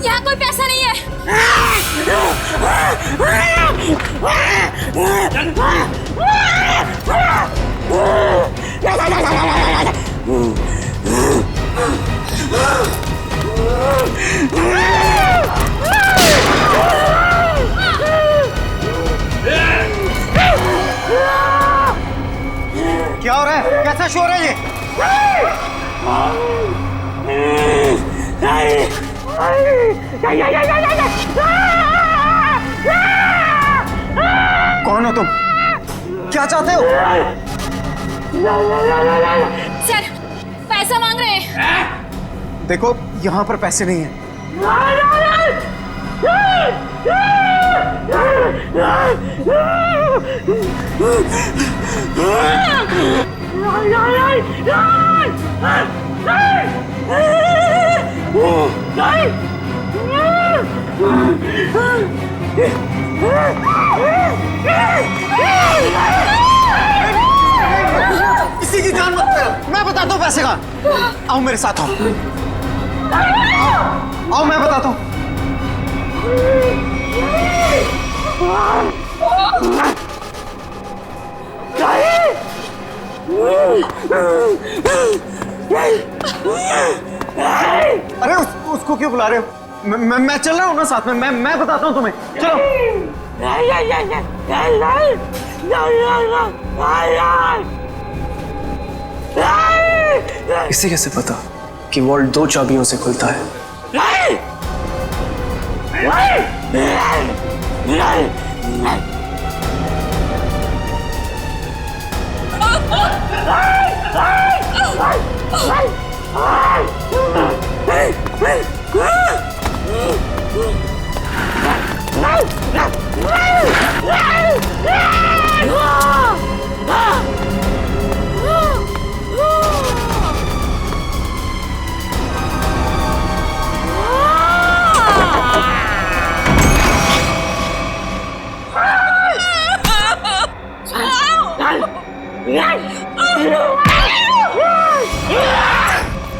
यहाँ कोई पैसा नहीं है। क्या हो रहा है? कैसा शोर है ये? कौन हो तुम? क्या चाहते हो? सर, पैसा मांग रहे हैं। देखो, यहाँ पर पैसे नहीं हैं। किसी की जान मत ले। मैं बताता हूँ पैसे का। आओ मेरे साथ आओ। आओ मैं बताता हूँ। अरे उसको क्यों बुला रहे हो? मैं चल रहा हूँ ना साथ में। मैं बताता हूँ तुम्हें। चलो। इसे कैसे पता कि वॉल्ट 2 चाबियों से खुलता है?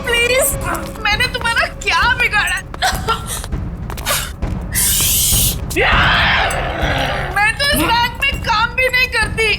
प्लीज, मैंने तुम्हारा क्या बिगाड़ा? मैं तो इस बैंक में काम भी नहीं करती।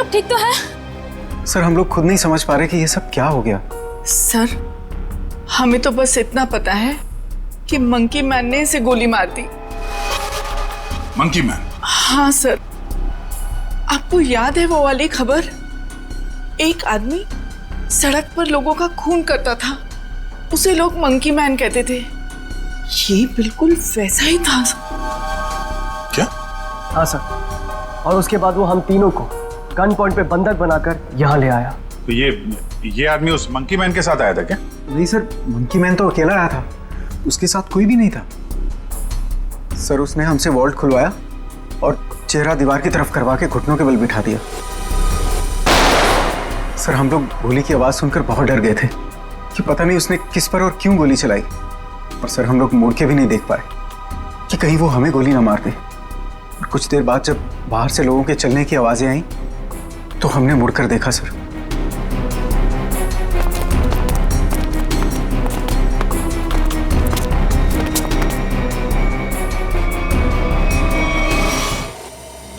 लोग ठीक तो है? सर हम लोग खुद नहीं समझ पा रहे कि ये सब क्या हो गया। सर हमें तो बस इतना पता है कि मंकी मैन ने इसे गोली मार दी। Monkey man? हाँ सर, आपको याद है वो वाली खबर? एक आदमी सड़क पर लोगों का खून करता था, उसे लोग मंकी मैन कहते थे। ये बिल्कुल वैसा ही था। क्या? हाँ सर, और उसके बाद वो हम तीनों को गन पॉइंट पे बंधक बनाकर यहाँ ले आया। तो ये आदमी उस मंकी मैन के साथ आया था क्या? नहीं सर, मंकी मैन तो अकेला आया था, उसके साथ कोई भी नहीं था। सर उसने हमसे वॉल्ट खुलवाया और चेहरा दीवार की तरफ करवा के घुटनों के बल बिठा दिया। सर हम लोग गोली की आवाज सुनकर बहुत डर गए थे कि पता नहीं उसने किस पर और क्यों गोली चलाई। और सर हम लोग मुड़ के भी नहीं देख पाए कि कहीं वो हमें गोली ना मार दे। और कुछ देर बाद जब बाहर से लोगों के चलने की आवाजें आई तो हमने मुड़कर देखा सर।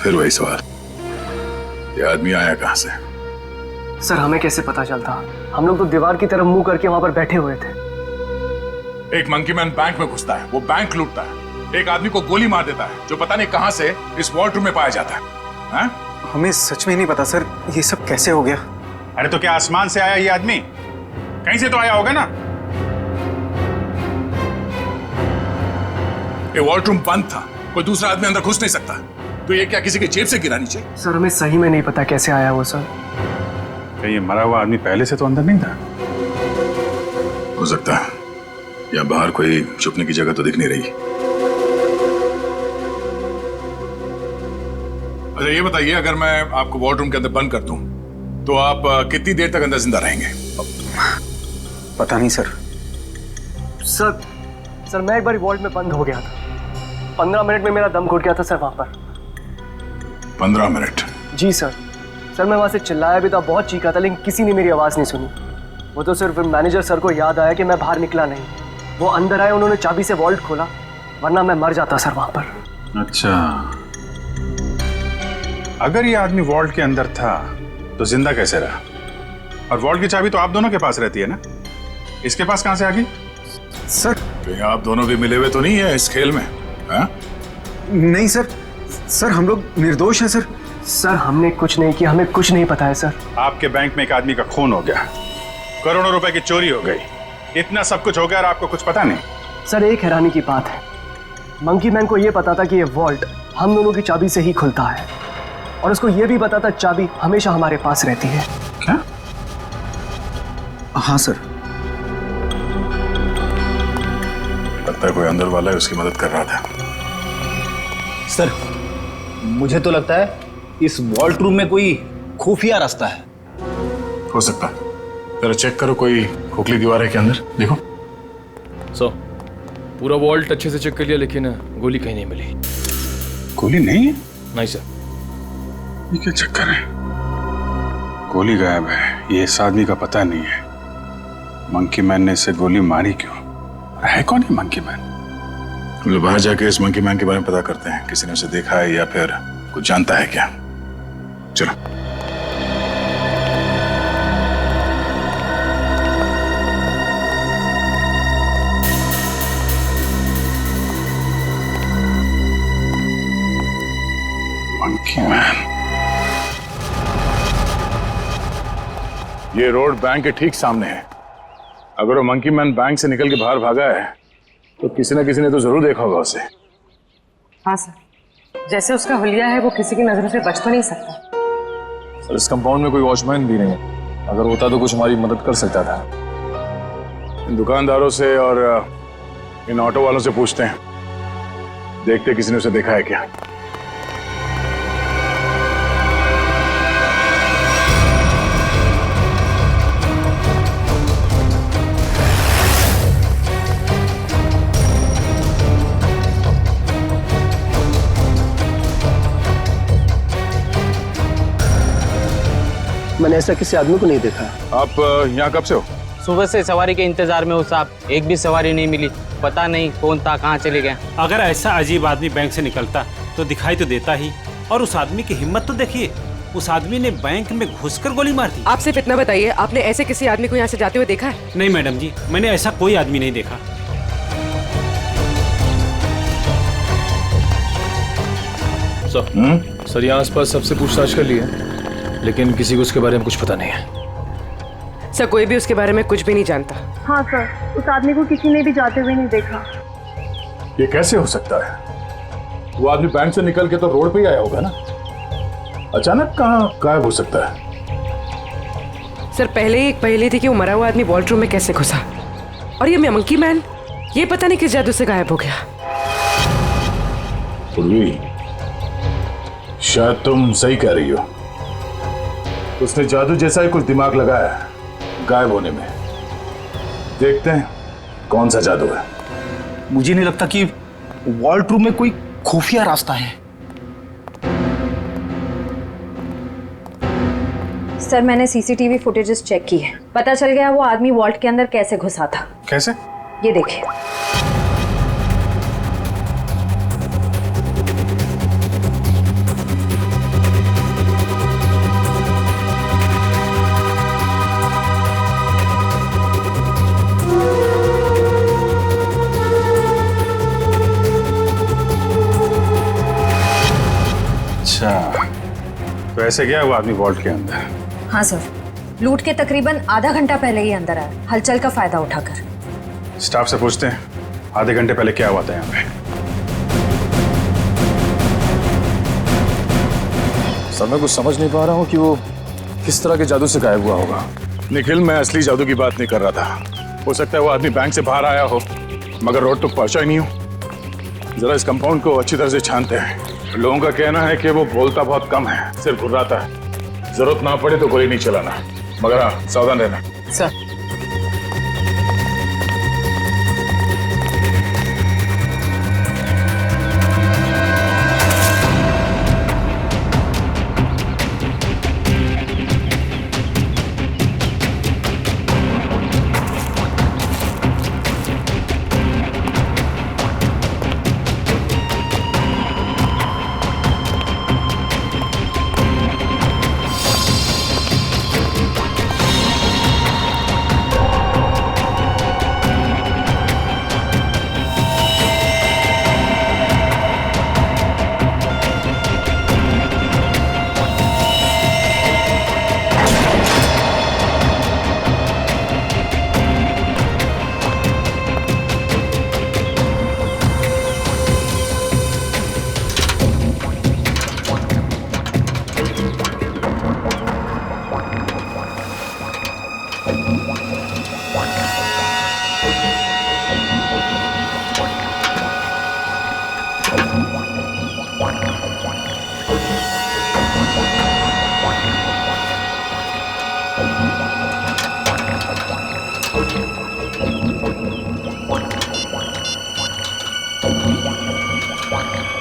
फिर वही सवाल, ये आदमी आया कहां से? सर हमें कैसे पता चलता? हम लोग तो दीवार की तरफ मुंह करके वहां पर बैठे हुए थे। एक मंकी मैन बैंक में घुसता है, वो बैंक लूटता है, एक आदमी को गोली मार देता है जो पता नहीं कहां से इस वॉल्ट रूम में पाया जाता है। हाँ? हमें सच में नहीं पता सर ये सब कैसे हो गया। अरे तो क्या आसमान से आया ये आदमी? कहीं से तो आया होगा ना। ये वॉल्ट रूम बंद था, कोई दूसरा आदमी अंदर घुस नहीं सकता, तो ये क्या किसी के जेब से गिरा नीचे? सर हमें सही में नहीं पता कैसे आया वो सर। क्या ये मरा हुआ आदमी पहले से तो अंदर नहीं था? हो सकता है, या बाहर कोई छुपने की जगह तो दिख नहीं रही। अच्छा ये बताइए, अगर मैं आपको वॉल्ट रूम के अंदर बंद कर दूं तो आप कितनी देर तक अंदर जिंदा रहेंगे? पता नहीं सर। सर मैं एक बार वॉल्ट में बंद हो गया था, 15 मिनट में मेरा दम घुट गया था सर वहां पर। 15 मिनट? जी सर मैं वहां से चिल्लाया भी था, बहुत चीखा था, लेकिन किसी ने मेरी आवाज नहीं सुनी। वो तो सिर्फ मैनेजर सर को याद आया कि मैं बाहर निकला नहीं। वो अंदर आए, उन्होंने चाबी से वॉल्ट खोला, वरना मैं मर जाता सर वहां पर। अच्छा, अगर ये आदमी वॉल्ट के अंदर था तो जिंदा कैसे रहा? और वॉल्ट की चाबी तो आप दोनों के पास रहती है ना, इसके पास कहां से आ गई? सर कहीं आप दोनों भी मिले हुए तो नहीं है इस खेल में? हा? नहीं सर हम लोग निर्दोष हैं सर। सर हमने कुछ नहीं किया, हमें कुछ नहीं पता है सर। आपके बैंक में एक आदमी का खून हो गया, करोड़ों रुपए की चोरी हो गई, इतना सब कुछ हो गया और आपको कुछ पता नहीं? सर एक हैरानी की बात है, मंकी मैन को यह पता था कि ये वॉल्ट हम दोनों की चाबी से ही खुलता है, और उसको यह भी पता था चाबी हमेशा हमारे पास रहती है। क्या? हाँ सर। लगता है कोई अंदर वाला है, उसकी मदद कर रहा था। सर मुझे तो लगता है इस वॉल्ट रूम में कोई खुफिया रास्ता है। हो सकता है, जरा चेक करो, कोई खोखली दीवार है के अंदर, देखो। पूरा वॉल्ट अच्छे से चेक कर लिया, लेकिन गोली कहीं नहीं मिली। गोली नहीं है? नहीं सर। ये क्या चक्कर है? गोली गायब है, ये इस आदमी का पता नहीं है। मंकी मैन ने इसे गोली मारी क्यों? है कौन है मंकी मैन? हम लोग बाहर जाके इस मंकी मैन के बारे में पता करते हैं, किसी ने उसे देखा है या फिर कुछ जानता है क्या। चलो। मंकी मैन, ये रोड बैंक के ठीक सामने है। अगर वो मंकी मैन बैंक से निकल के बाहर भागा है तो किसी न किसी ने तो जरूर देखा होगा उसे। हाँ सर, जैसे उसका हुलिया है वो किसी की नजरों से बच तो नहीं सकता। सर इस कंपाउंड में कोई वॉचमैन भी नहीं है, अगर होता तो कुछ हमारी मदद कर सकता था। इन दुकानदारों से और इन ऑटो वालों से पूछते हैं, देखते किसी ने उसे देखा है क्या। मैंने ऐसा किसी आदमी को नहीं देखा। आप यहाँ कब से हो? सुबह से सवारी के इंतजार में हो साहब, एक भी सवारी नहीं मिली, पता नहीं कौन था, कहाँ चले गए। अगर ऐसा अजीब आदमी बैंक से निकलता तो दिखाई तो देता ही, और उस आदमी की हिम्मत तो देखिए, उस आदमी ने बैंक में घुसकर गोली मार दी। आप सिर्फ इतना बताइए, आपने ऐसे किसी आदमी को यहाँ से जाते हुए देखा है? नहीं मैडम जी, मैंने ऐसा कोई आदमी नहीं देखा। सर यहाँ आसपास सबसे पूछताछ कर ली है, लेकिन किसी को उसके बारे में कुछ पता नहीं है। सर कोई भी उसके बारे में कुछ भी नहीं जानता। हाँ सर, उस आदमी को किसी ने भी जाते हुए नहीं देखा। ये कैसे हो सकता है? वो आदमी बैंक से निकल के तो रोड पे ही आया होगा ना, अचानक कहाँ गायब हो सकता है? सर पहले ही एक पहेली थी कि वो मरा हुआ आदमी वॉल्ट रूम में कैसे घुसा, और ये मंकी मैन ये पता नहीं किस जादू से गायब हो गया। पूर्वी, शायद तुम सही कह रही हो। उसने जादू जैसा ही कुछ दिमाग लगाया है गायब होने में। देखते हैं कौन सा जादू है। मुझे नहीं लगता कि वॉल्ट रूम में कोई खुफिया रास्ता है। सर मैंने सीसीटीवी फुटेजेस चेक की है, पता चल गया वो आदमी वॉल्ट के अंदर कैसे घुसा था। कैसे? ये देखिए। अच्छा, तो ऐसे गया वो आदमी वॉल्ट के अंदर? हाँ सर, लूट के तकरीबन आधा घंटा पहले ही अंदर आया, हलचल का फायदा उठाकर। स्टाफ से पूछते हैं आधे घंटे पहले क्या हुआ था यहाँ पे। सर मैं कुछ समझ नहीं पा रहा हूँ कि वो किस तरह के जादू से गायब हुआ होगा। निखिल, मैं असली जादू की बात नहीं कर रहा था। हो सकता है वो आदमी बैंक से बाहर आया हो, मगर रोड तक पहुंचा ही नहीं हो। जरा इस कंपाउंड को अच्छी तरह से छानते हैं। लोगों का कहना है कि वो बोलता बहुत कम है, सिर्फ घुर्राता है। जरूरत ना पड़े तो गोली नहीं चलाना, मगर हाँ सावधान रहना। सर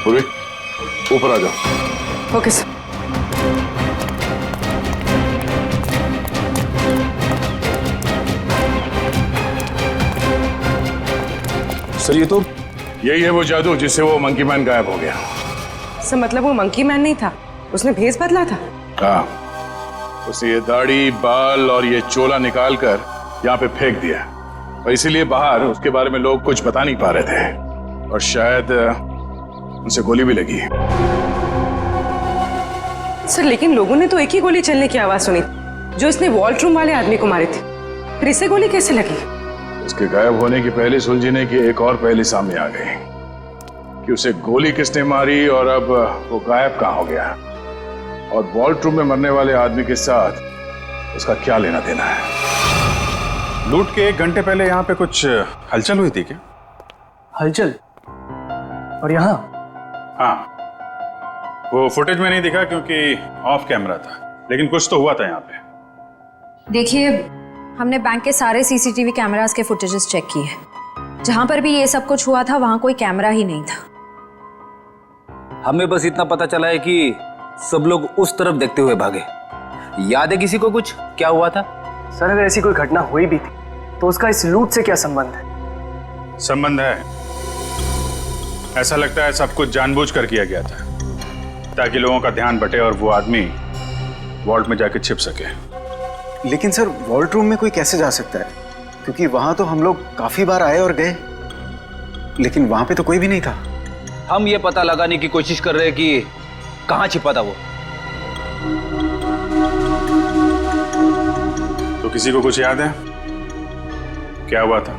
पूर्वी, ऊपर आ जाओ। Okay sir. सर ये तो यही है वो जादू जिससे वो मंकी मैन गायब हो गया। सर मतलब वो मंकी मैन नहीं था, उसने भेस बदला था। हाँ, उसे ये दाढ़ी, बाल और ये चोला निकाल कर यहाँ पे फेंक दिया, और इसीलिए बाहर उसके बारे में लोग कुछ बता नहीं पा रहे थे, और शायद उनसे गोली भी लगी। सर लेकिन लोगों ने तो एक ही गोली चलने की आवाज सुनी जो इसने वॉल्ट रूम वाले आदमी को मारी थी, फिर इसे गोली कैसे लगी? उसके गायब होने की पहले सुलझने की एक और पहली सामने आ गई कि उसे गोली किसने मारी और अब वो गायब कहाँ हो गया, और वॉल्ट रूम में मरने वाले आदमी के साथ उसका क्या लेना देना है। लूट के 1 घंटे पहले यहाँ पे कुछ हलचल हुई थी क्या? हलचल? और यहाँ? हाँ, वो फुटेज में नहीं दिखा क्योंकि ऑफ कैमरा था, लेकिन कुछ तो हुआ था यहाँ पे। देखिए, हमने बैंक के सारे सीसीटीवी कैमरास के फुटेजेस चेक किए, जहां पर भी ये सब कुछ हुआ था वहां कोई कैमरा ही नहीं था। हमें बस इतना पता चला है कि सब लोग उस तरफ देखते हुए भागे। याद है किसी को कुछ क्या हुआ था? सर अगर ऐसी कोई घटना हुई भी थी तो उसका इस लूट से क्या संबंध है? संबंध है, ऐसा लगता है सब कुछ जानबूझकर किया गया था ताकि लोगों का ध्यान बटे और वो आदमी वॉल्ट में जाके छिप सके। लेकिन सर वॉल्ट रूम में कोई कैसे जा सकता है, क्योंकि वहां तो हम लोग काफी बार आए और गए, लेकिन वहां पे तो कोई भी नहीं था। हम ये पता लगाने की कोशिश कर रहे हैं कि कहाँ छिपा था वो। तो किसी को कुछ याद है क्या हुआ था?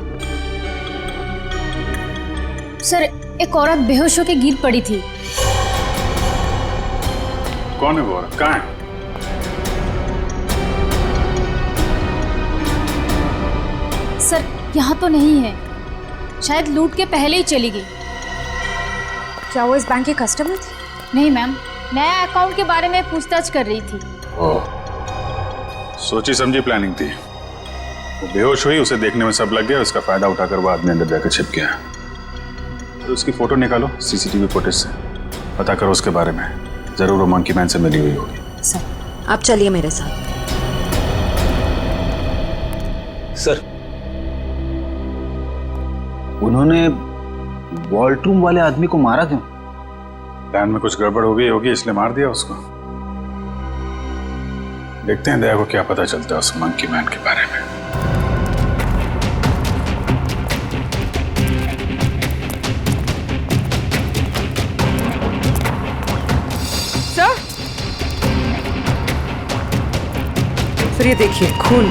सर एक औरत बेहोश होकर गिर पड़ी थी। कौन है वो औरत, कहाँ है? सर यहाँ तो नहीं है, शायद लूट के पहले ही चली गई। क्या वो इस बैंक की कस्टमर थी? नहीं मैम, नया अकाउंट के बारे में पूछताछ कर रही थी। सोची समझी प्लानिंग थी। वो बेहोश हुई, उसे देखने में सब लग गया, उसका फायदा उठाकर वो आदमी अंदर जाकर छिप गया। तो उसकी फोटो निकालो सीसीटीवी फुटेज से, पता करो उसके बारे में, जरूर वो मंकी मैन से मिली हुई होगी। सर आप चलिए मेरे साथ। सर उन्होंने वॉल्ट रूम वाले आदमी को मारा क्यों? प्लान में कुछ गड़बड़ हो गई होगी, इसलिए मार दिया उसको। देखते हैं दया को क्या पता चलता है उस मंकी मैन के बारे में। सर ये देखिए खून।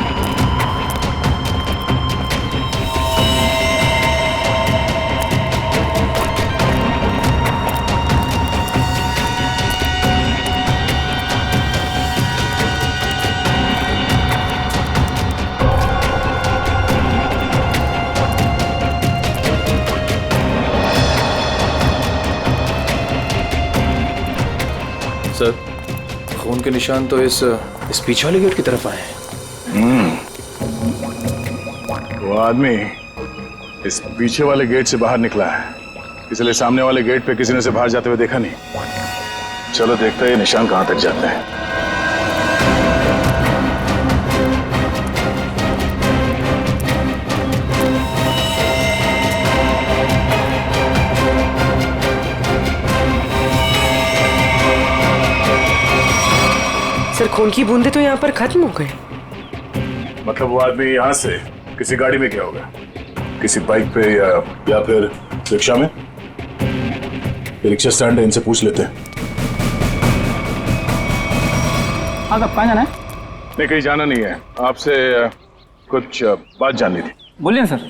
सर खून के निशान तो इस पीछे वाले गेट की तरफ आए हैं। वो आदमी इस पीछे वाले गेट से बाहर निकला है, इसलिए सामने वाले गेट पे किसी ने उसे बाहर जाते हुए देखा नहीं। चलो देखते हैं ये निशान कहां तक जाते हैं। सर खून की बूंदे तो यहाँ पर खत्म हो गए। मतलब वो आदमी यहाँ से किसी गाड़ी में गया होगा, किसी बाइक पे या फिर रिक्शा में। रिक्शा स्टैंड है, इनसे पूछ लेते हैं। हाँ कब कहाँ जाना है? नहीं कहीं जाना नहीं है, आपसे कुछ बात जाननी थी। बोलिए सर।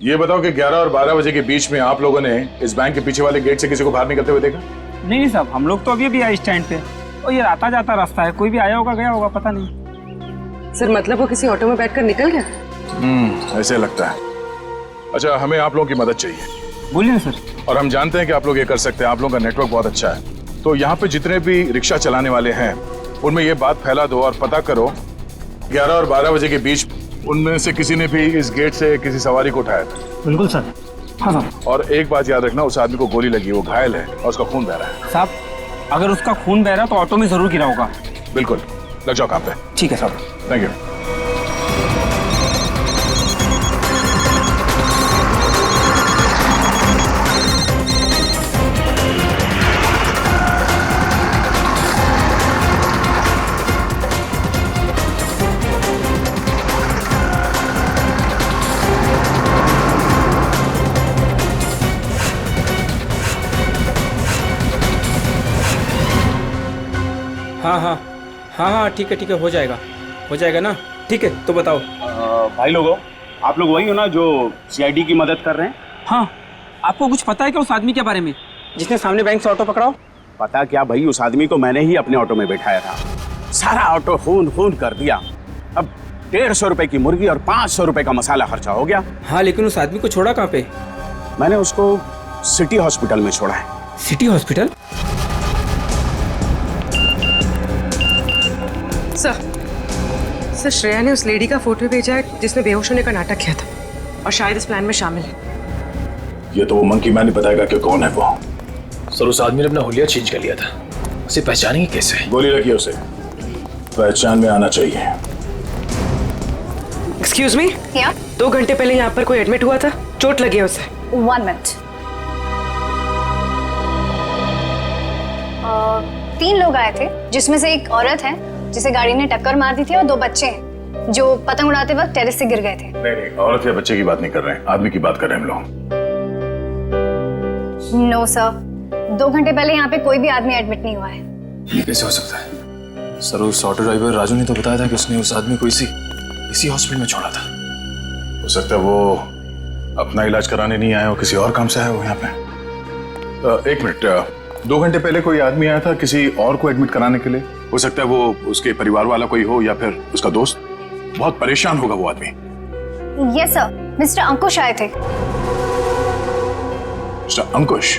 ये बताओ कि 11 और 12 बजे के बीच में आप लोगों ने इस बैंक के पीछे वाले गेट से किसी को बाहर निकलते हुए देखा? नहीं साहब, हम लोग तो अभी भी आए स्टैंड पे, और ये आता जाता रास्ता है, कोई भी आया होगा गया होगा पता नहीं। सर मतलब वो किसी ऑटो में बैठकर निकल गया? ऐसे लगता है। अच्छा हमें आप लोगों की मदद चाहिए। बोलिए सर। और हम जानते हैं कि आप लोग ये कर सकते हैं, आप लोगों का नेटवर्क बहुत अच्छा है। तो यहाँ पे जितने भी रिक्शा चलाने वाले हैं उनमें ये बात फैला दो और पता करो 11 और 12 बजे के बीच उनमें से किसी ने भी इस गेट से किसी सवारी को उठाया था। बिल्कुल सर। हाँ सर। और एक बात याद रखना, उस आदमी को गोली लगी, वो घायल है और उसका खून बह रहा है। साहब अगर उसका खून बह रहा तो ऑटो में जरूर गिरा होगा। बिल्कुल, लग जाओ काम पे। ठीक है साहब। Thank you. हाँ हाँ हाँ हाँ ठीक है हो जाएगा ना। ठीक है तो बताओ। भाई लोगों, आप लोग वही हो ना जो सीआईडी की मदद कर रहे हैं? हाँ आपको कुछ पता है क्या उस आदमी के बारे में जिसने सामने बैंक से ऑटो पकड़ाओ? पता क्या भाई, उस आदमी को मैंने ही अपने ऑटो में बैठाया था। सारा ऑटो खून कर दिया। अब 150 रुपए की मुर्गी और 500 रुपए का मसाला खर्चा हो गया। हाँ लेकिन उस आदमी को छोड़ा कहाँ पे? मैंने उसको सिटी हॉस्पिटल में छोड़ा है। City hospital? सर श्रेया ने उस लेडी का फोटो भेजा है जिसने बेहोश होने का नाटक किया था और शायद इस प्लान में शामिल है। ये तो वो मंकी मैन ही बताएगा कि कौन है वो। सर उस आदमी ने अपना हुलिया चेंज कर लिया था, उसे पहचानेंगे कैसे? गोली लगी उसे, पहचान में आना चाहिए। एक्सक्यूज मी, 2 घंटे पहले यहाँ पर कोई एडमिट हुआ था, चोट लगी है उसे। 1 मिनट। 3 लोग आए थे जिसमें से एक औरत है जिसे गाड़ी ने टक्कर मार दी थी, और 2 बच्चे हैं जो पतंग उड़ाते वक्त टेरेस से गिर गए थे। नहीं, औरत या बच्चे की बात नहीं कर रहे हैं, आदमी की बात कर रहे हैं हम लोग। नो सर, 2 घंटे पहले यहाँ पे कोई भी आदमी एडमिट नहीं हुआ है। ये कैसे हो सकता है सर? उस ऑटो ड्राइवर राजू ने तो बताया था कि उसने उस आदमी को इसी हॉस्पिटल में छोड़ा था। हो सकता है वो अपना इलाज कराने नहीं आया हो, किसी और काम से आया हो यहाँ पे। 1 मिनट, 2 घंटे पहले कोई आदमी आया था किसी और को एडमिट कराने के लिए। हो सकता है वो उसके परिवार वाला कोई हो या फिर उसका दोस्त। बहुत परेशान होगा वो आदमी। यस सर, मिस्टर अंकुश आए थे। मिस्टर अंकुश?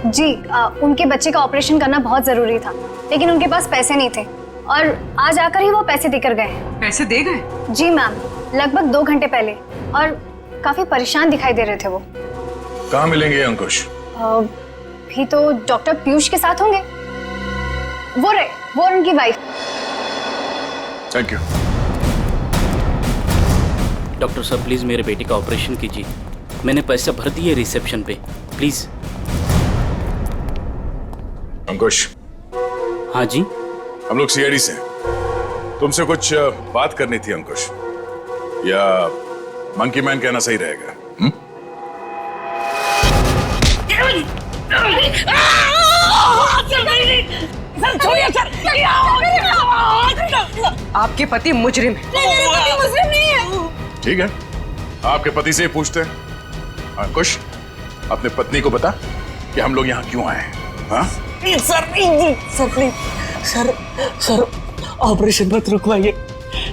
जी, उनके बच्चे का ऑपरेशन करना बहुत जरूरी था, लेकिन उनके पास पैसे नहीं थे और आज आकर ही वो पैसे देकर गए हैं। पैसे दे गए? जी मैम, लगभग 2 घंटे पहले, और काफी परेशान दिखाई दे रहे थे वो। कहाँ मिलेंगे अंकुश? भी तो डॉक्टर पीयूष के साथ होंगे। वो उनकी वाइफ। Thank you. डॉक्टर साहब प्लीज मेरे बेटे का ऑपरेशन कीजिए। मैंने पैसे भर दिए रिसेप्शन पे, प्लीज। अंकुश। हाँ जी। हम लोग सीआईडी से हैं। तुमसे कुछ बात करनी थी अंकुश, या मंकी मैन कहना सही रहेगा? आपके पति मुजरिम है। मुजरिम नहीं है। ठीक है, आपके पति से ही पूछते हैं। अंकुश, अपने पत्नी को बता कि हम लोग यहाँ क्यों आए हैं। हाँ? सर प्लीज सर ऑपरेशन मत रुकवाइए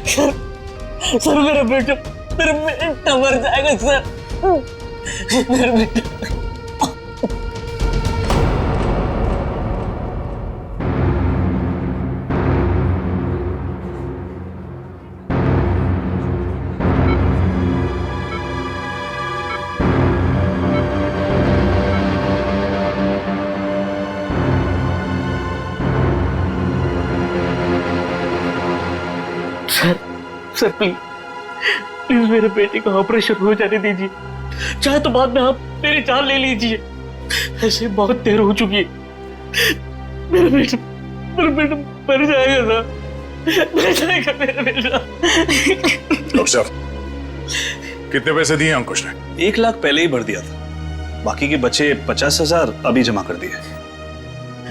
सर मेरा बेटा मर जाएगा सर, मेरा बेटा। सर प्लीज मेरे बेटे का ऑपरेशन हो जाने दीजिए, चाहे तो बाद में आप मेरी जान ले लीजिए। ऐसे बहुत देर हो चुकी है। मेरा बेटा मर जाएगा सर, मर जाएगा मेरा बेटा। डॉक्टर साहब, कितने पैसे दिए अंकुश ने? 1 लाख पहले ही भर दिया था, बाकी के बचे 50,000 अभी जमा कर दिए।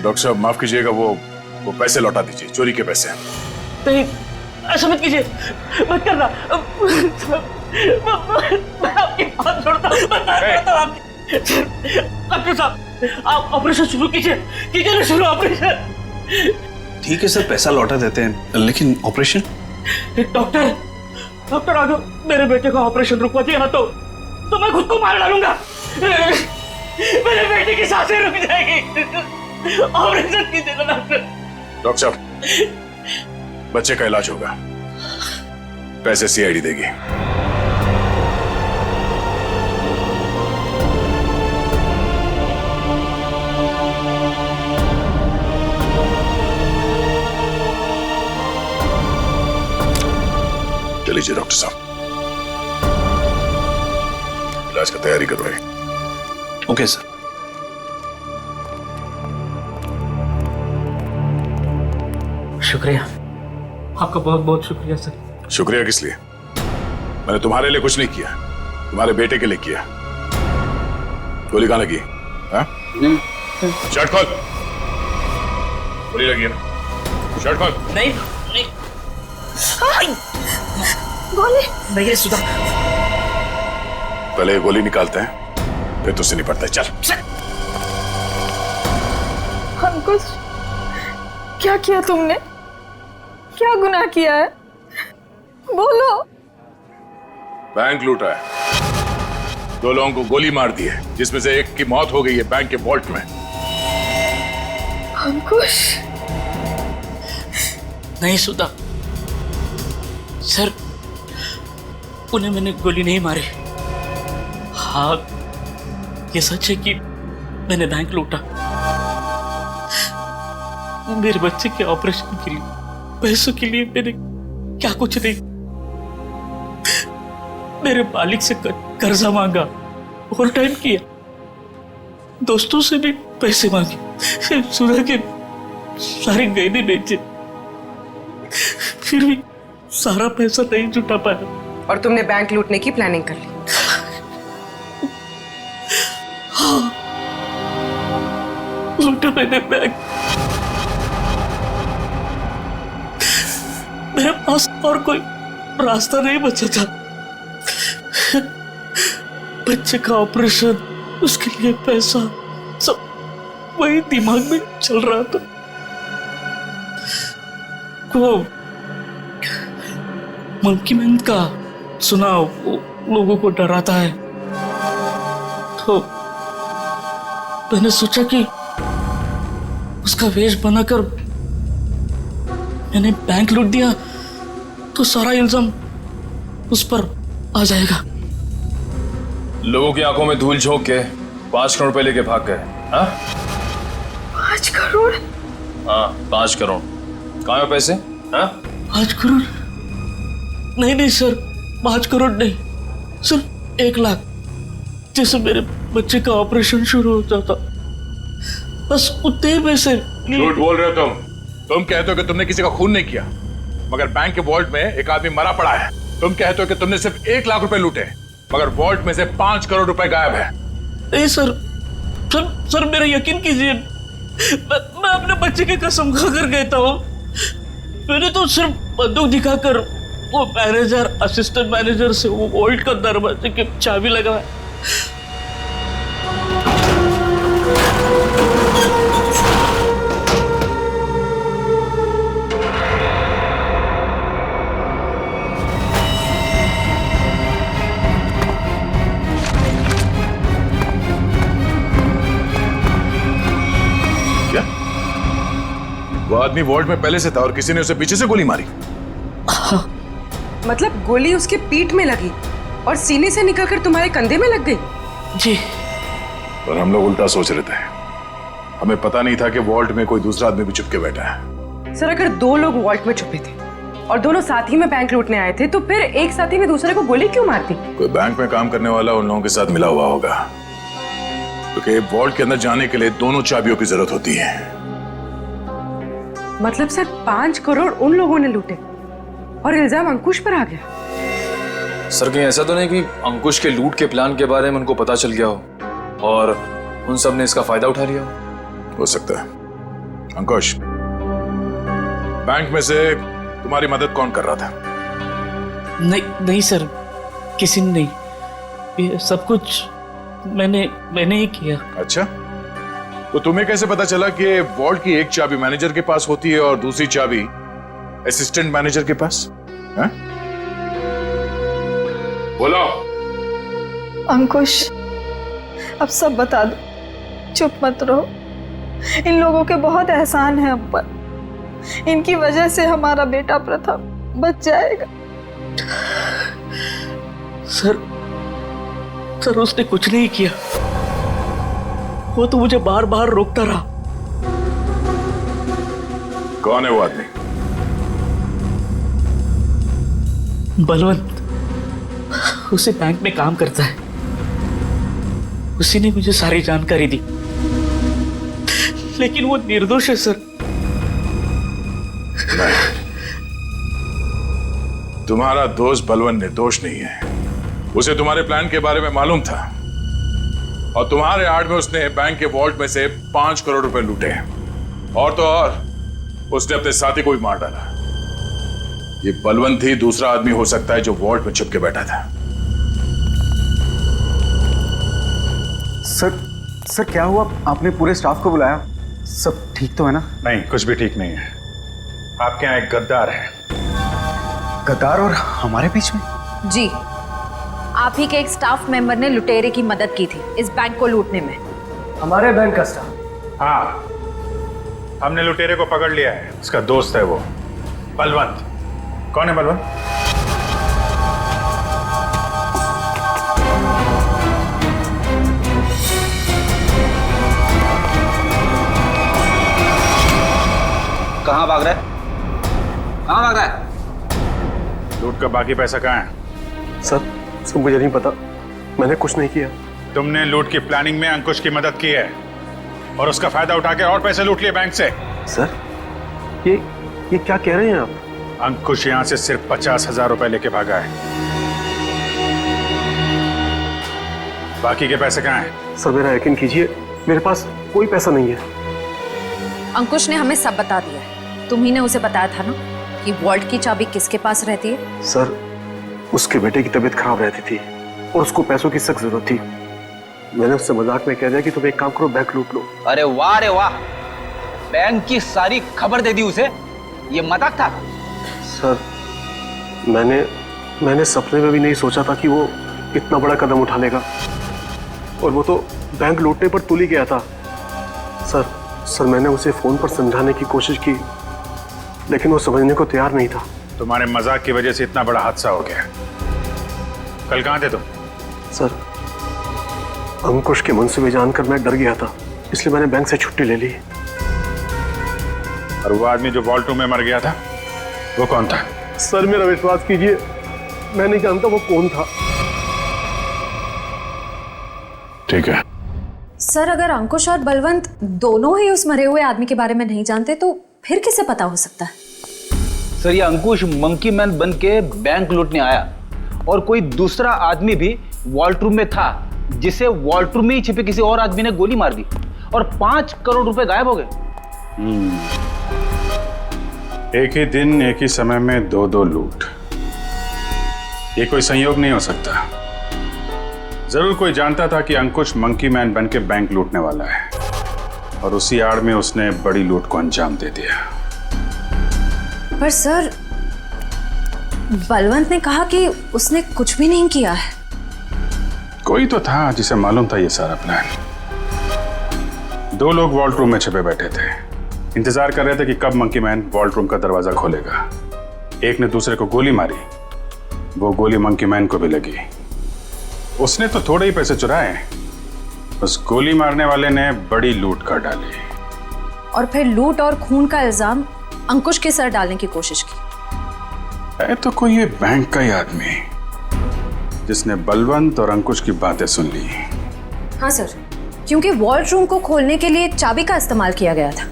डॉक्टर साहब माफ कीजिएगा, वो पैसे लौटा दीजिए, चोरी के पैसे हैं। नहीं, ऐसा मत कीजिए, मत करना। मैं आपकी बात छोड़ता हूँ, डॉक्टर साहब आप ऑपरेशन शुरू कीजिए ना, शुरू ऑपरेशन। ठीक है सर, पैसा लौटा देते हैं, लेकिन ऑपरेशन? डॉक्टर आगे मेरे बेटे का ऑपरेशन रुकवा दिया तो मैं खुद को मार डालूंगा। मेरे बेटे की सांसें रुक जाएगी। ऑपरेशन कीजिएगा डॉक्टर साहब, बच्चे का इलाज होगा, पैसे सीआईडी देगी। चलिए डॉक्टर साहब, इलाज का तैयारी करवाइए। Okay sir. शुक्रिया, आपका बहुत बहुत शुक्रिया सर। शुक्रिया किस लिए? मैंने तुम्हारे लिए कुछ नहीं किया, तुम्हारे बेटे के लिए किया। गोली कहाँ लगी? शर्ट खोल। गोली लगी है ना? शर्ट खोल। नहीं गोली नहीं है सुधा। पहले गोली निकालते हैं, फिर तुझसे निपटते हैं। चल। अंकुश, क्या किया तुमने? क्या गुनाह किया है? बोलो। बैंक लूटा है, 2 लोगों को गोली मार दी है, जिसमें से एक की मौत हो गई है बैंक के वॉल्ट में। अंकुश। नहीं सुधा सर, उन्हें मैंने गोली नहीं मारी। हाँ, ये सच है कि मैंने बैंक लूटा। मेरे बच्चे के ऑपरेशन के लिए, पैसों के लिए मैंने क्या कुछ नहीं, मेरे मालिक से कर्जा मांगा, ओवर टाइम किया, दोस्तों से भी पैसे मांगे, सुधा के सारे गहने बेचे, फिर भी सारा पैसा नहीं जुटा पाया। और तुमने बैंक लूटने की प्लानिंग कर ली? हाँ, लूटा मैंने बैंक। मेरे पास और कोई रास्ता नहीं बचा था। बच्चे का ऑपरेशन, उसके लिए पैसा, सब वही दिमाग में चल रहा था। वो मंकी मैन का सुना, वो लोगों को डराता है, तो मैंने सोचा कि उसका वेश बनाकर मैंने बैंक लूट दिया तो सारा इल्जाम उस पर आ जाएगा। लोगों की आंखों में धूल झोंक के 5 करोड़ रुपए लेके भाग गए। हाँ 5 करोड़? हाँ 5 करोड़। कहाँ है पैसे? हाँ 5 करोड़ नहीं सर, 5 करोड़ नहीं सर, 1 लाख। जैसे मेरे बच्चे का ऑपरेशन शुरू हो जाता, बस उतने पैसे। झूठ बोल रहे हो तुम कहते हो कि तुमने किसी का खून नहीं किया, मगर बैंक के वॉल्ट में एक आदमी मरा पड़ा है। तुम कहते हो कि तुमने सिर्फ 1 लाख रुपए लूटे, मगर वॉल्ट में से 5 करोड़ रुपए गायब है। नहीं सर मेरा यकीन कीजिए, मैं अपने बच्चे की कसम खाकर कहता हूँ। मैंने तो सिर्फ बंदूक दिखाकर वो मैनेजर, असिस्टेंट मैनेजर से वो वॉल्ट का दरवाजे की चाबी लगाया। वो आदमी वॉल्ट में पहले से था और किसी ने उसे पीछे से गोली मारी। मतलब गोली उसके पीठ में लगी और सीने से निकलकर तुम्हारे कंधे में लग गई? जी। और हम लोग उल्टा सोच रहे थे, हमें पता नहीं था कि वॉल्ट में कोई दूसरा आदमी भी छुप के बैठा है। सर अगर 2 लोग वॉल्ट में छुपे थे और दोनों साथ ही में बैंक लूटने आए थे, तो फिर एक साथी ने दूसरे को गोली क्यों मार दी? कोई बैंक में काम करने वाला उन लोगों के साथ मिला हुआ होगा, क्योंकि वॉल्ट के अंदर जाने के लिए दोनों चाबियों की जरूरत होती है। मतलब सर 5 करोड़ उन लोगों ने लूटे और इल्जाम अंकुश पर आ गया? सर कहीं ऐसा तो नहीं कि अंकुश के लूट के प्लान के बारे में उनको पता चल गया हो और उन सब ने इसका फायदा उठा लिया हो सकता है। अंकुश, बैंक में से तुम्हारी मदद कौन कर रहा था? नहीं सर, किसी ने नहीं। ये सब कुछ मैंने ही किया। अच्छा, तो तुम्हें कैसे पता चला कि वॉल्ट की एक चाबी मैनेजर के पास होती है और दूसरी चाबी असिस्टेंट मैनेजर के पास? है? बोलो। अंकुश, अब सब बता दो, चुप मत रहो। इन लोगों के बहुत एहसान है हम पर। इनकी वजह से हमारा बेटा प्रथम बच जाएगा। सर उसने कुछ नहीं किया, वो तो मुझे बार बार रोकता रहा। कौन है वो आदमी? बलवंत, उसे बैंक में काम करता है। उसी ने मुझे सारी जानकारी दी, लेकिन वो निर्दोष है सर। नहीं, तुम्हारा दोस्त बलवंत निर्दोष नहीं है। उसे तुम्हारे प्लान के बारे में मालूम था और तुम्हारे आड़ में उसने बैंक के वॉल्ट में से 5 करोड़ रुपए लूटे हैं। और तो और उसने अपने साथी को भी मार डाला। ये बलवंत ही दूसरा आदमी हो सकता है जो वॉल्ट में छुप के बैठा था। सर क्या हुआ? आपने पूरे स्टाफ को बुलाया? सब ठीक तो है ना? नहीं, कुछ भी ठीक नहीं है। आपके यहाँ एक गद्दार है। गद्दार और हमारे बीच में? जी, आप ही के एक स्टाफ मेंबर ने लुटेरे की मदद की थी इस बैंक को लूटने में। हमारे बैंक का स्टाफ? हाँ, हमने लुटेरे को पकड़ लिया है। उसका दोस्त है वो बलवंत। कौन है बलवंत? कहाँ भाग रहा है? कहाँ भाग रहा है? लूट का बाकी पैसा कहाँ है? सर मुझे नहीं पता, मैंने कुछ नहीं किया। तुमने लूट की प्लानिंग में अंकुश की मदद की है और उसका फायदा उठा के और पैसे लूट लिए बैंक से। सर ये क्या कह रहे हैं आप? अंकुश यहां से सिर्फ 50,000 रुपए लेके भागा है। बाकी के पैसे कहाँ हैं? सर मेरा यकीन कीजिए, मेरे पास कोई पैसा नहीं है। अंकुश ने हमें सब बता दिया है। तुम्ही ने उसे बताया था ना कि वॉल्ट की चाबी किसके पास रहती है? सर उसके बेटे की तबीयत खराब रहती थी और उसको पैसों की सख्त जरूरत थी। मैंने उससे मजाक में कह दिया कि तुम एक काम करो, बैंक लूट लो। अरे वाह, बैंक की सारी खबर दे दी उसे। ये मजाक था? सर मैंने सपने में भी नहीं सोचा था कि वो इतना बड़ा कदम उठा लेगा, और वो तो बैंक लूटने पर तुल ही गया था। सर मैंने उसे फोन पर समझाने की कोशिश की, लेकिन वो समझने को तैयार नहीं था। तुम्हारे मजाक की वजह से इतना बड़ा हादसा हो गया। कल कहाँ थे तुम? सर अंकुश के मनसूबे जानकर मैं डर गया था, इसलिए मैंने बैंक से छुट्टी ले ली। और वो आदमी जो वॉल्ट रूम में मर गया था, वो कौन था? सर मेरा विश्वास कीजिए, मैं नहीं जानता वो कौन था। ठीक है। सर अगर अंकुश और बलवंत दोनों ही उस मरे हुए आदमी के बारे में नहीं जानते तो फिर किसे पता हो सकता है? सर ये अंकुश मंकी मैन बन के बैंक लूटने आया, और कोई दूसरा आदमी भी वॉल्ट रूम में था, जिसे वॉल्ट रूम में ही छिपे किसी और आदमी ने गोली मार दी, और 5 करोड़ रुपए गायब हो गए। एक ही दिन एक ही समय में दो लूट, ये कोई संयोग नहीं हो सकता। जरूर कोई जानता था कि अंकुश मंकी मैन बन के बैंक लूटने वाला है, और उसी आड़ में उसने बड़ी लूट को अंजाम दे दिया। पर सर बलवंत ने कहा कि उसने कुछ भी नहीं किया है। कोई तो था जिसे मालूम था ये सारा प्लान। 2 लोग वॉल्ट रूम में छिपे बैठे थे, इंतजार कर रहे थे कि कब मंकी मैन वॉल्ट रूम का दरवाजा खोलेगा। एक ने दूसरे को गोली मारी, वो गोली मंकी मैन को भी लगी। उसने तो थोड़े ही पैसे चुराए, उस गोली मारने वाले ने बड़ी लूट कर डाली, और फिर लूट और खून का इल्जाम अंकुश के सर डालने की कोशिश की। है तो कोई ये बैंक का ही आदमी जिसने बलवंत और अंकुश की बातें सुन ली। हाँ सर, क्योंकि वॉल्ट रूम को खोलने के लिए चाबी का इस्तेमाल किया गया था।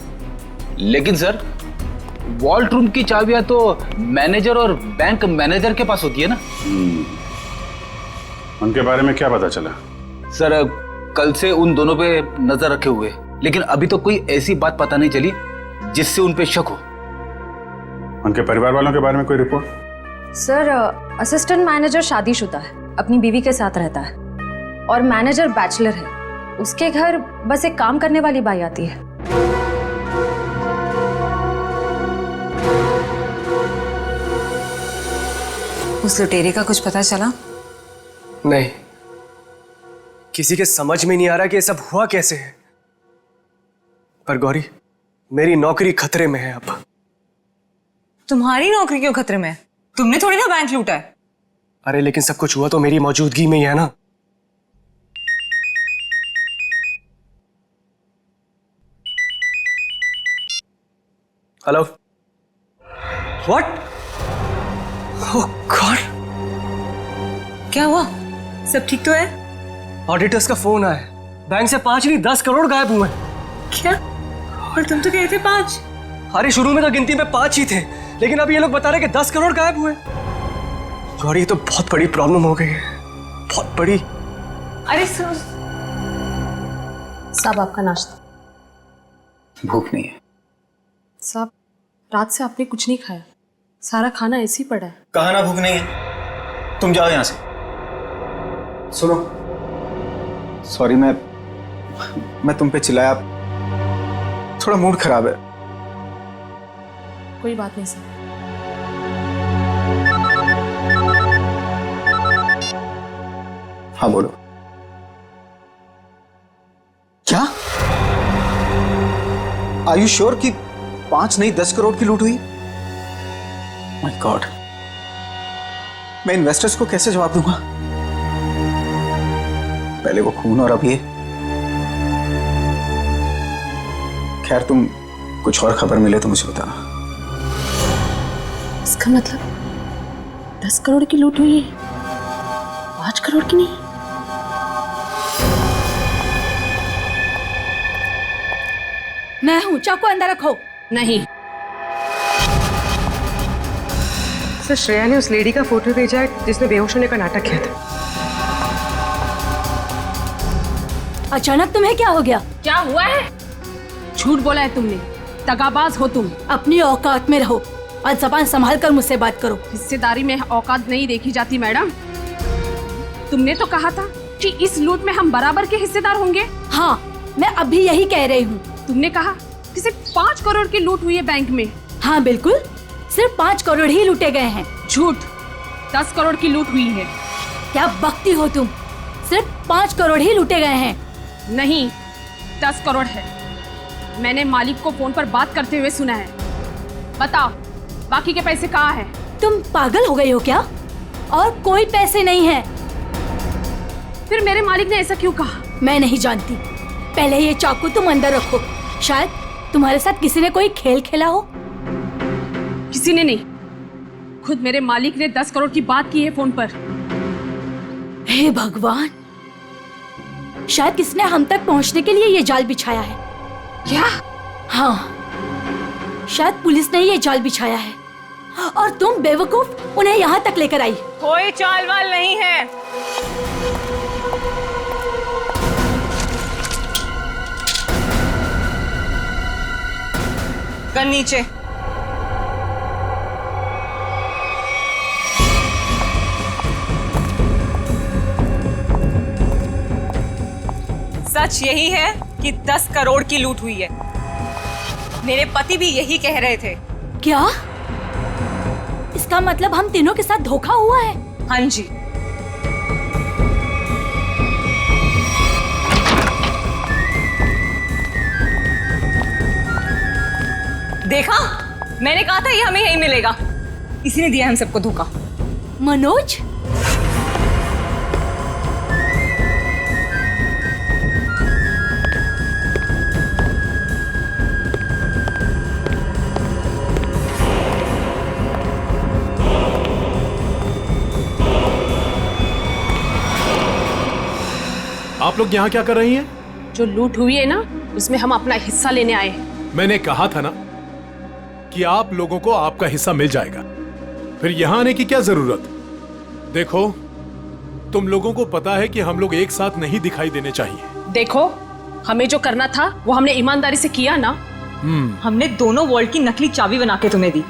लेकिन सर वॉल्ट रूम की चाबियां तो मैनेजर और बैंक मैनेजर के पास होती है ना। उनके बारे में क्या पता चला? सर कल से उन दोनों पे नजर रखे हुए, लेकिन अभी तो कोई ऐसी बात पता नहीं चली जिससे उन पे शक हो। उनके परिवार वालों के बारे में कोई रिपोर्ट? सर असिस्टेंट मैनेजर शादीशुदा है, अपनी बीवी के साथ रहता है, और मैनेजर बैचलर है। उसके घर बस एक काम करने वाली बाई आती है। उस लुटेरे का कुछ पता चला? नहीं, किसी के समझ में नहीं आ रहा कि ये सब हुआ कैसे है। पर गौरी, मेरी नौकरी खतरे में है अब। तुम्हारी नौकरी क्यों खतरे में है? तुमने थोड़ी ना बैंक लूटा है। अरे लेकिन सब कुछ हुआ तो मेरी मौजूदगी में ही है ना। Hello, what? ओह गॉड, क्या हुआ? सब ठीक तो है? ऑडिटर्स का फोन आया, बैंक से 5 नहीं 10 करोड़ गायब हुए। क्या? और तुम तो कह रहे थे 5। अरे शुरू में तो गिनती में 5 ही थे, लेकिन अब ये लोग बता रहे कि 10 करोड़ गायब हुए। गौरी, ये तो बहुत बड़ी प्रॉब्लम हो गई है, बहुत बड़ी। अरे सर, साहब आपका नाश्ता। भूख नहीं है साहब, रात से आपने कुछ नहीं खाया, सारा खाना ऐसे ही पड़ा है। कहा ना भूख नहीं है, तुम जाओ यहां से। सुनो, सॉरी, मैं तुम पे चिल्लाया, थोड़ा मूड खराब है। कोई बात नहीं सर। हाँ बोलो। क्या? आर यू श्योर कि 5 नहीं 10 करोड़ की लूट हुई? माय गॉड, मैं इन्वेस्टर्स को कैसे जवाब दूंगा? पहले वो खून और अब ये। खैर, तुम कुछ और खबर मिले तो मुझे बताना। इसका मतलब 10 करोड़ की लूट हुई है, 5 करोड़ की नहीं। मैं हूं, चाकू अंदर रखो। नहीं, सर श्रेया ने उस लेडी का फोटो भेजा है जिसने बेहोश होने का नाटक किया था। अचानक तुम्हें क्या हो गया? क्या हुआ है? झूठ बोला है तुमने, दगाबाज हो तुम। अपनी औकात में रहो और जबान संभाल कर मुझसे बात करो। हिस्सेदारी में औकात नहीं देखी जाती मैडम। तुमने तो कहा था कि इस लूट में हम बराबर के हिस्सेदार होंगे। हाँ, मैं अभी यही कह रही हूँ। तुमने कहा कि सिर्फ 5 करोड़ की लूट हुई है बैंक में। हाँ बिल्कुल, सिर्फ 5 करोड़ ही लूटे गए हैं। झूठ, 10 करोड़ की लूट हुई है। क्या बकती हो तुम? सिर्फ 5 करोड़ ही लूटे गए हैं। नहीं, 10 करोड़ है। मैंने मालिक को फोन पर बात करते हुए सुना है। बताओ, बाकी के पैसे कहाँ हैं? तुम पागल हो गई हो क्या? और कोई पैसे नहीं है। फिर मेरे मालिक ने ऐसा क्यों कहा? मैं नहीं जानती। पहले ये चाकू तुम अंदर रखो। शायद तुम्हारे साथ किसी ने कोई खेल खेला हो। किसी ने नहीं, खुद मेरे मालिक ने 10 करोड़ की बात की है फोन पर। हे भगवान, शायद किसने हम तक पहुंचने के लिए ये जाल बिछाया है। क्या? हाँ, शायद पुलिस ने ये जाल बिछाया है और तुम बेवकूफ उन्हें यहाँ तक लेकर आई। कोई चाल वाल नहीं है। गन नीचे। सच यही है कि 10 करोड़ की लूट हुई है। मेरे पति भी यही कह रहे थे। क्या? इसका मतलब हम तीनों के साथ धोखा हुआ है? हाँ जी। देखा, मैंने कहा था ये हमें यही मिलेगा। इसी ने दिया हम सबको धोखा। मनोज, आप लोग यहाँ क्या कर रही हैं? जो लूट हुई है ना, उसमें हम अपना हिस्सा लेने आए। मैंने कहा था ना कि आप लोगों को आपका हिस्सा मिल जाएगा, फिर यहाँ आने की क्या जरूरत? देखो, तुम लोगों को पता है कि हम लोग एक साथ नहीं दिखाई देने चाहिए। देखो, हमें जो करना था वो हमने ईमानदारी से किया ना। हमने दोनों वॉल्ट की नकली चाबी बना के तुम्हें दी।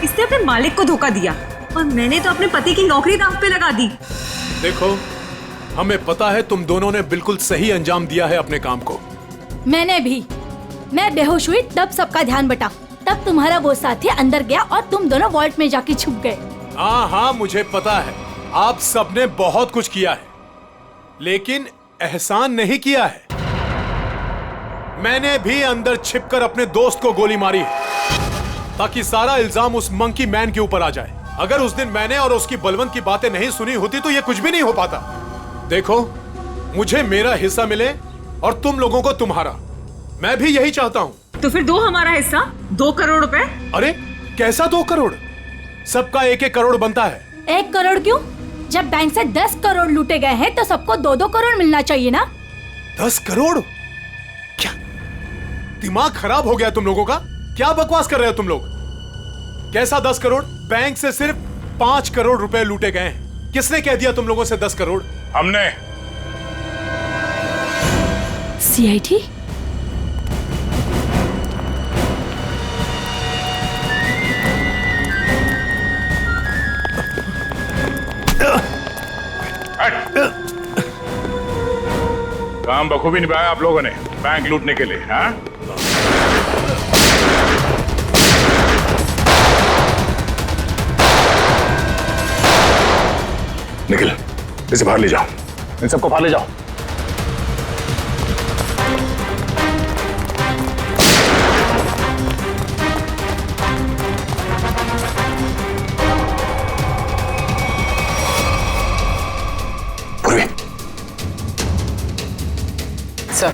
इसने अपने मालिक को धोखा दिया और मैंने तो अपने पति की नौकरी दांव पे लगा दी। देखो, हमें पता है तुम दोनों ने बिल्कुल सही अंजाम दिया है अपने काम को। मैंने भी। मैं बेहोश हुई तब सबका ध्यान बटा। तब तुम्हारा वो साथी अंदर गया और तुम दोनों वॉल्ट में जाके छुप गए। हाँ, मुझे पता है आप सबने बहुत कुछ किया है, लेकिन एहसान नहीं किया है। मैंने भी अंदर छिपकर अपने दोस्त को गोली मारी है ताकि सारा इल्जाम उस मंकी मैन के ऊपर आ जाए। अगर उस दिन मैंने और उसकी बलवंत की बातें नहीं सुनी होती तो ये कुछ भी नहीं हो पाता। देखो, मुझे मेरा हिस्सा मिले और तुम लोगों को तुम्हारा। मैं भी यही चाहता हूँ। तो फिर दो हमारा हिस्सा, 2 करोड़ रुपए। अरे कैसा 2 करोड़? सबका 1-1 करोड़ बनता है। 1 करोड़ क्यों? जब बैंक से 10 करोड़ लूटे गए हैं तो सबको 2-2 करोड़ मिलना चाहिए ना। 10 करोड़? क्या दिमाग खराब हो गया तुम लोगों का? क्या बकवास कर रहे हो तुम लोग? कैसा 10 करोड़? बैंक से सिर्फ 5 करोड़ रुपए लूटे गए हैं। किसने कह दिया तुम लोगों से 10 करोड़? हमने। सीआईडी? काम बखूबी निभाया आप लोगों ने बैंक लूटने के लिए। हाँ, निखिल, इसे बाहर ले जाओ। इन सबको बाहर ले जाओ। पूर्वी। Sir,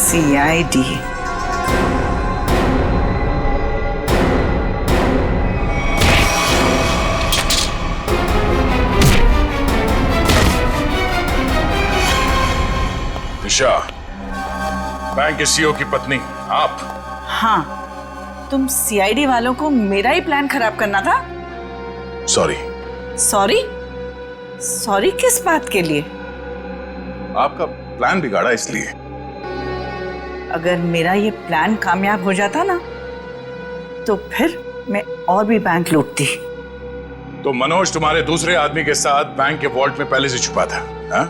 CID। दिशा, बैंक के सीईओ की पत्नी आप? हाँ, तुम CID वालों को मेरा ही प्लान खराब करना था। सॉरी। सॉरी? सॉरी किस बात के लिए? आपका प्लान बिगाड़ा इसलिए। अगर मेरा ये प्लान कामयाब हो जाता ना, तो फिर मैं और भी बैंक लूटती। तो मनोज तुम्हारे दूसरे आदमी के साथ बैंक के वॉल्ट में पहले से छुपा था, हा?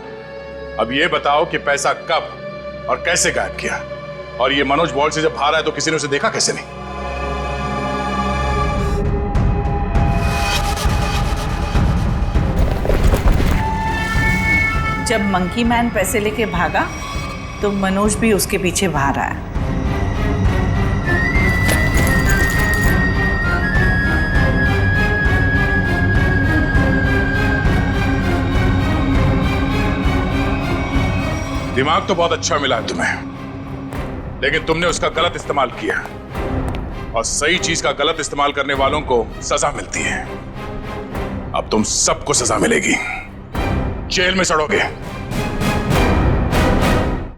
अब ये बताओ कि पैसा कब और कैसे गायब किया? और ये मनोज वॉल्ट से जब बाहर आया तो किसी ने उसे देखा कैसे नहीं? जब मंकी मैन पैसे लेके भागा तो मनोज भी उसके पीछे बाहर आया। दिमाग तो बहुत अच्छा मिला है तुम्हें, लेकिन तुमने उसका गलत इस्तेमाल किया, और सही चीज का गलत इस्तेमाल करने वालों को सजा मिलती है। अब तुम सबको सजा मिलेगी, जेल में सड़ोगे।